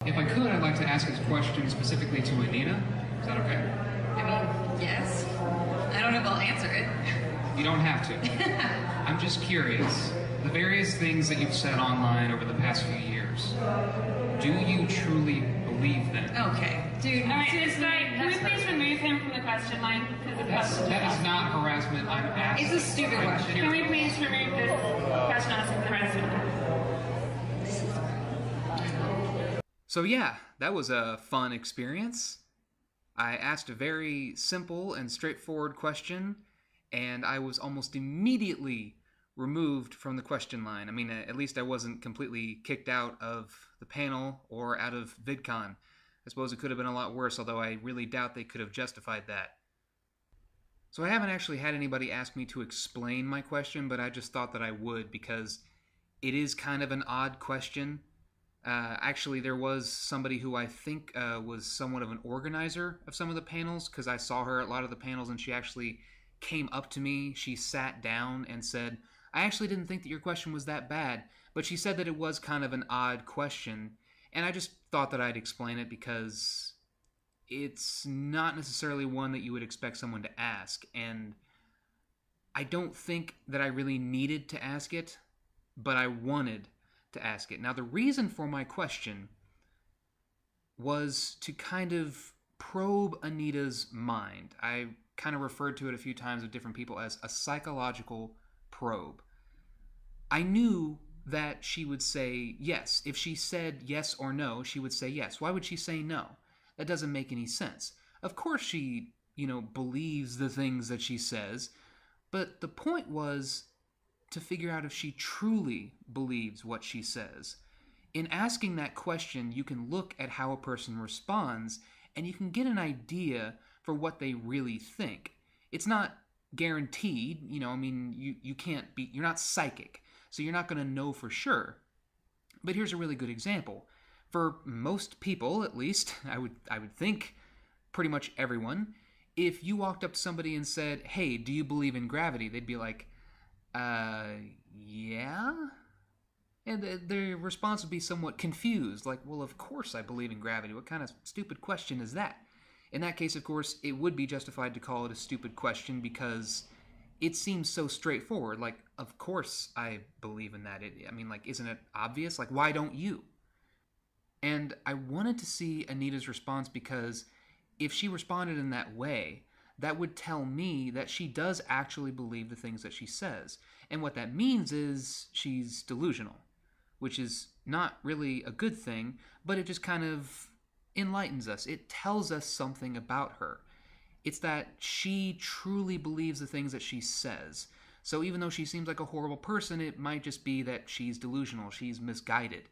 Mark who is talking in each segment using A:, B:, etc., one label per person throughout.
A: If I could, I'd like to ask a question specifically to Anita. Is that okay?
B: I mean, yes. I don't know if I'll answer it.
A: You don't have to. I'm just curious. The various things that you've said online over the past few years, do you truly believe them?
B: Okay, dude.
C: Alright, can we please remove him from the question line?
A: That is not harassment. I'm asking.
B: It's a stupid question.
C: Can we please remove this question asking the harassment?
D: So yeah, that was a fun experience. I asked a very simple and straightforward question, and I was almost immediately removed from the question line. I mean, at least I wasn't completely kicked out of the panel or out of VidCon. I suppose it could have been a lot worse, although I really doubt they could have justified that. So I haven't actually had anybody ask me to explain my question, but I just thought that I would because it is kind of an odd question. Actually, there was somebody who I think was somewhat of an organizer of some of the panels, because I saw her at a lot of the panels, and she actually came up to me. She sat down and said, I actually didn't think that your question was that bad, but she said that it was kind of an odd question, and I just thought that I'd explain it because it's not necessarily one that you would expect someone to ask, and I don't think that I really needed to ask it, but I wanted to ask it. Now, the reason for my question was to kind of probe Anita's mind. I kind of referred to it a few times with different people as a psychological probe. I knew that she would say yes. If she said yes or no, she would say yes. Why would she say no? That doesn't make any sense. Of course she, believes the things that she says, but the point was to figure out if she truly believes what she says. In asking that question, you can look at how a person responds, and you can get an idea for what they really think. It's not guaranteed, you can't be, you're not psychic, so you're not going to know for sure. But here's a really good example. For most people, at least, I would think pretty much everyone, if you walked up to somebody and said, hey, do you believe in gravity? They'd be like, yeah? And their response would be somewhat confused, like, well, of course I believe in gravity. What kind of stupid question is that? In that case, of course, it would be justified to call it a stupid question because it seems so straightforward. Like, of course I believe in that. Isn't it obvious? Like, why don't you? And I wanted to see Anita's response because if she responded in that way, that would tell me that she does actually believe the things that she says. And what that means is she's delusional, which is not really a good thing, but it just kind of enlightens us. It tells us something about her. It's that she truly believes the things that she says. So even though she seems like a horrible person, it might just be that she's delusional, she's misguided.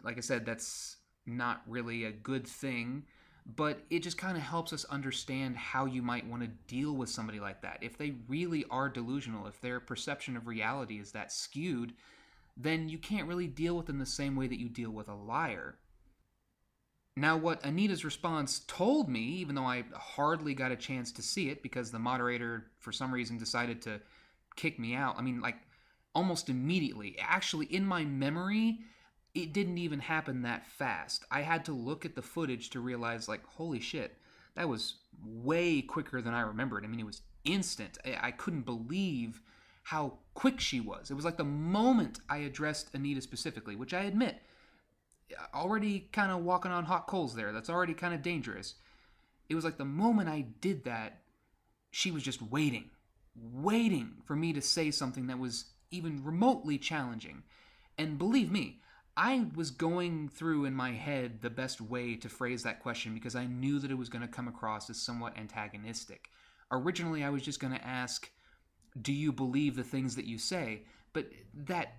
D: Like I said, that's not really a good thing, but it just kind of helps us understand how you might want to deal with somebody like that. If they really are delusional, if their perception of reality is that skewed, then you can't really deal with them the same way that you deal with a liar. Now, what Anita's response told me, even though I hardly got a chance to see it because the moderator, for some reason, decided to kick me out. Almost immediately. Actually, in my memory, it didn't even happen that fast. I had to look at the footage to realize, holy shit, that was way quicker than I remembered. It was instant. I couldn't believe how quick she was. It was like the moment I addressed Anita specifically, which I admit, already kind of walking on hot coals there. That's already kind of dangerous. It was like the moment I did that, she was just waiting for me to say something that was even remotely challenging. And believe me, I was going through in my head the best way to phrase that question because I knew that it was going to come across as somewhat antagonistic. Originally, I was just going to ask, do you believe the things that you say? But that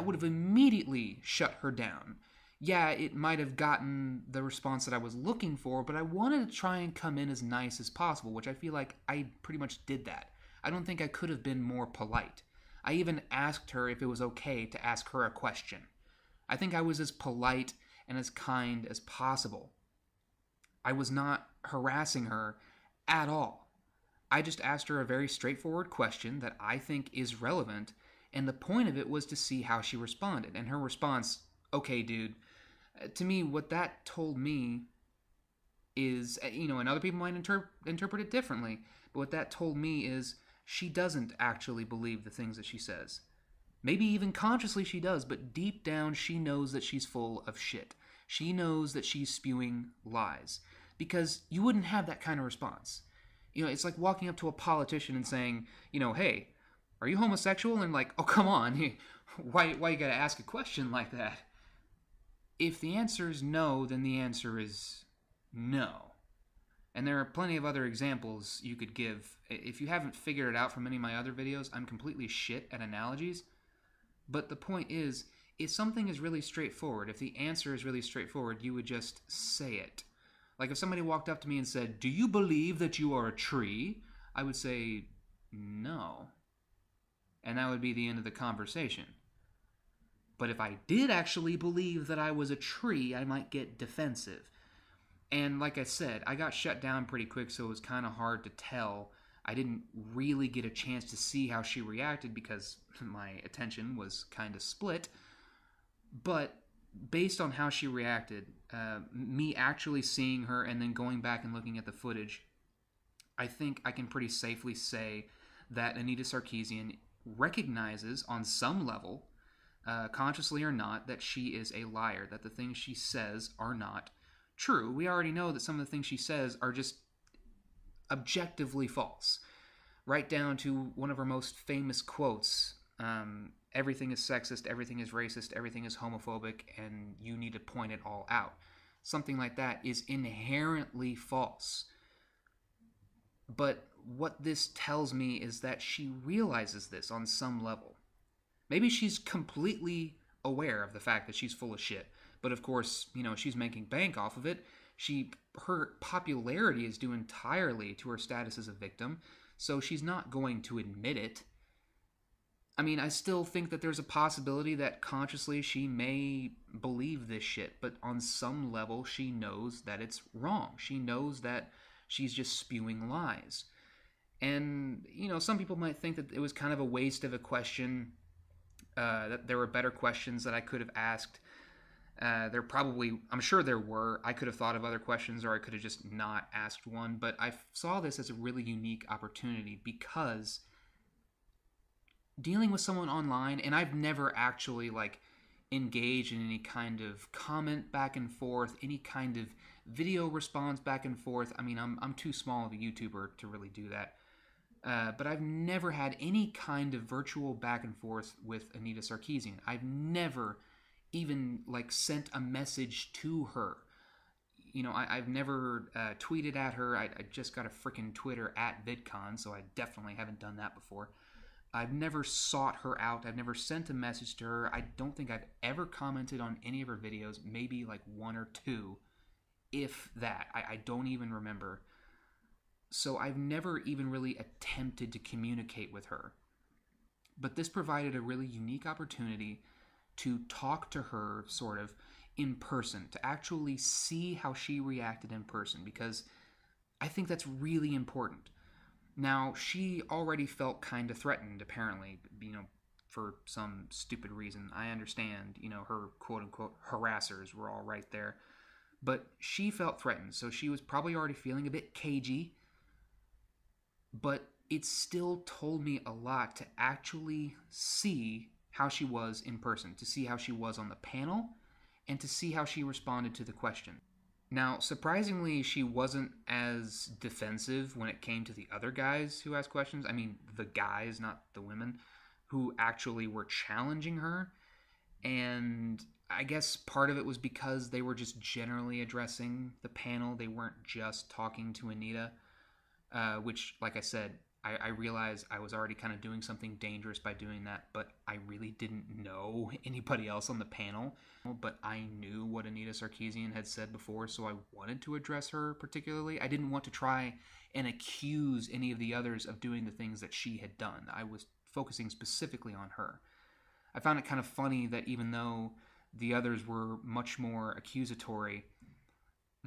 D: would have immediately shut her down. Yeah, it might have gotten the response that I was looking for, but I wanted to try and come in as nice as possible, which I feel like I pretty much did that. I don't think I could have been more polite. I even asked her if it was okay to ask her a question. I think I was as polite and as kind as possible. I was not harassing her at all. I just asked her a very straightforward question that I think is relevant, and the point of it was to see how she responded. And her response, okay, dude, To me, what that told me is, and other people might interpret it differently, but what that told me is she doesn't actually believe the things that she says. Maybe even consciously she does, but deep down she knows that she's full of shit. She knows that she's spewing lies. Because you wouldn't have that kind of response. It's like walking up to a politician and saying, hey, are you homosexual? And like, oh, come on. Why you gotta ask a question like that? If the answer is no, then the answer is no. And there are plenty of other examples you could give. If you haven't figured it out from any of my other videos, I'm completely shit at analogies. But the point is, if something is really straightforward, if the answer is really straightforward, you would just say it. Like if somebody walked up to me and said, do you believe that you are a tree? I would say, no. And that would be the end of the conversation. But if I did actually believe that I was a tree, I might get defensive. And like I said, I got shut down pretty quick, so it was kind of hard to tell. I didn't really get a chance to see how she reacted because my attention was kind of split. But based on how she reacted, me actually seeing her and then going back and looking at the footage, I think I can pretty safely say that Anita Sarkeesian recognizes on some level, consciously or not, that she is a liar, that the things she says are not true. We already know that some of the things she says are just objectively false. Right down to one of her most famous quotes, everything is sexist, everything is racist, everything is homophobic, and you need to point it all out. Something like that is inherently false. But what this tells me is that she realizes this on some level. Maybe she's completely aware of the fact that she's full of shit, but of course, she's making bank off of it. Her popularity is due entirely to her status as a victim, so she's not going to admit it. I mean, I still think that there's a possibility that consciously she may believe this shit, but on some level she knows that it's wrong. She knows that she's just spewing lies. And, some people might think that it was kind of a waste of a question, that there were better questions that I could have asked. I'm sure there were. I could have thought of other questions, or I could have just not asked one, but I saw this as a really unique opportunity because dealing with someone online, and I've never actually engaged in any kind of comment back and forth, any kind of video response back and forth. I mean, I'm too small of a YouTuber to really do that. But I've never had any kind of virtual back and forth with Anita Sarkeesian. I've never even sent a message to her. I've never tweeted at her. I just got a freaking Twitter at VidCon, so I definitely haven't done that before. I've never sought her out. I've never sent a message to her. I don't think I've ever commented on any of her videos, maybe one or two, if that. I don't even remember. So I've never even really attempted to communicate with her. But this provided a really unique opportunity to talk to her sort of in person, to actually see how she reacted in person, because I think that's really important. Now, she already felt kind of threatened, apparently, for some stupid reason. I understand, her quote-unquote harassers were all right there. But she felt threatened, so she was probably already feeling a bit cagey. But it still told me a lot to actually see how she was in person, to see how she was on the panel, and to see how she responded to the question. Now, surprisingly, she wasn't as defensive when it came to the other guys who asked questions. I mean, the guys, not the women, who actually were challenging her. And I guess part of it was because they were just generally addressing the panel. They weren't just talking to Anita, which, like I said, I realized I was already kind of doing something dangerous by doing that, but I really didn't know anybody else on the panel. But I knew what Anita Sarkeesian had said before, so I wanted to address her particularly. I didn't want to try and accuse any of the others of doing the things that she had done. I was focusing specifically on her. I found it kind of funny that even though the others were much more accusatory,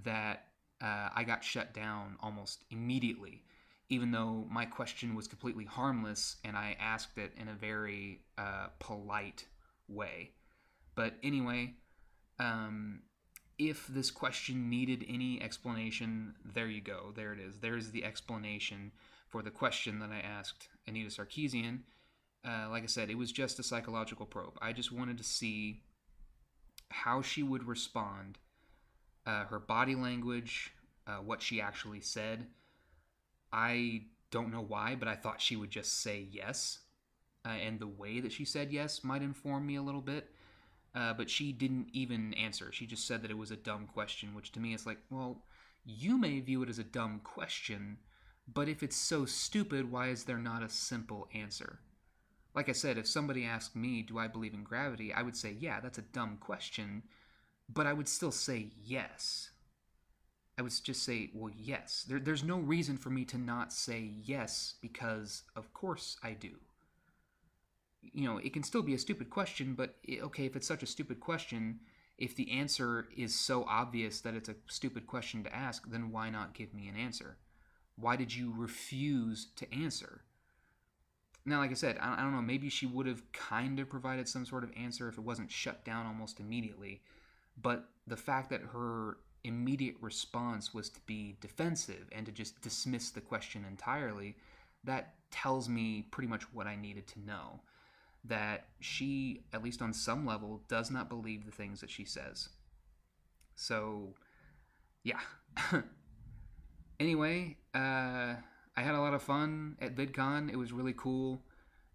D: that I got shut down almost immediately, even though my question was completely harmless and I asked it in a very polite way. But anyway, if this question needed any explanation, there you go. There it is. There's the explanation for the question that I asked Anita Sarkeesian. Like I said, it was just a psychological probe. I just wanted to see how she would respond, her body language, what she actually said. I don't know why, but I thought she would just say yes. And the way that she said yes might inform me a little bit. But she didn't even answer. She just said that it was a dumb question, which to me is like, well, you may view it as a dumb question, but if it's so stupid, why is there not a simple answer? Like I said, if somebody asked me, do I believe in gravity, I would say, yeah, that's a dumb question, but I would still say yes. I would just say, well, yes. There's no reason for me to not say yes, because of course I do. You know, it can still be a stupid question, but okay, if it's such a stupid question, if the answer is so obvious that it's a stupid question to ask, then why not give me an answer? Why did you refuse to answer? Now, like I said, I don't know, maybe she would have kind of provided some sort of answer if it wasn't shut down almost immediately, but the fact that her immediate response was to be defensive and to just dismiss the question entirely, that tells me pretty much what I needed to know. That she, at least on some level, does not believe the things that she says. So, yeah. Anyway, I had a lot of fun at VidCon. It was really cool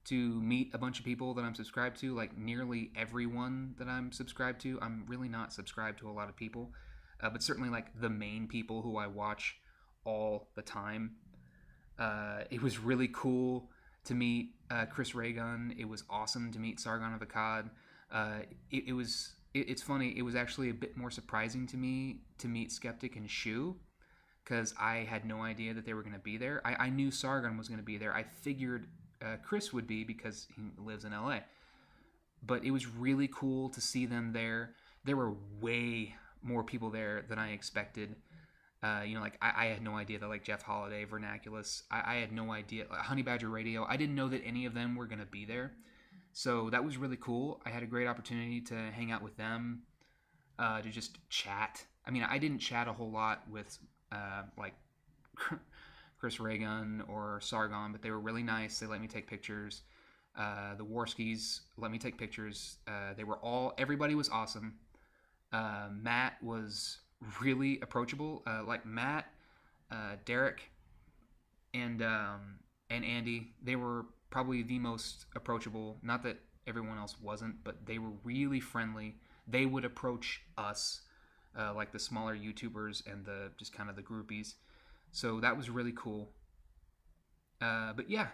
D: to meet a bunch of people that I'm subscribed to, like nearly everyone that I'm subscribed to. I'm really not subscribed to a lot of people, but certainly like the main people who I watch all the time. It was really cool to meet Chris Raygun. It was awesome to meet Sargon of Akkad. It's funny, it was actually a bit more surprising to me to meet Skeptic and Shu, because I had no idea that they were going to be there. I knew Sargon was going to be there. I figured Chris would be because he lives in LA. But it was really cool to see them there. There were way more people there than I expected. Like I had no idea that like Jeff Holiday, Vernaculus, I had no idea. Honey Badger Radio, I didn't know that any of them were going to be there. So that was really cool. I had a great opportunity to hang out with them, to just chat. I mean, I didn't chat a whole lot with like Chris Raygun or Sargon, but they were really nice. They let me take pictures. The Warskis let me take pictures. Everybody was awesome. Matt was really approachable. Like Matt, Derek, and Andy, they were probably the most approachable. Not that everyone else wasn't, but they were really friendly. They would approach us, like the smaller YouTubers and the just kind of the groupies. So that was really cool. But yeah,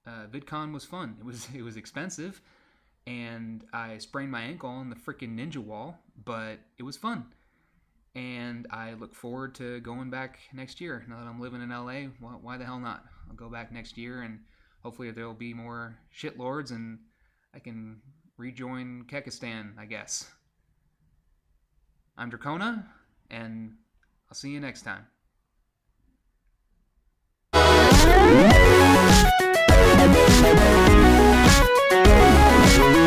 D: VidCon was fun. It was expensive, and I sprained my ankle on the freaking ninja wall, but it was fun. And I look forward to going back next year. Now that I'm living in LA, why the hell not? I'll go back next year, and hopefully there'll be more shitlords, and I can rejoin Kekistan, I guess. I'm Drachona, and I'll see you next time.
E: We'll be right back.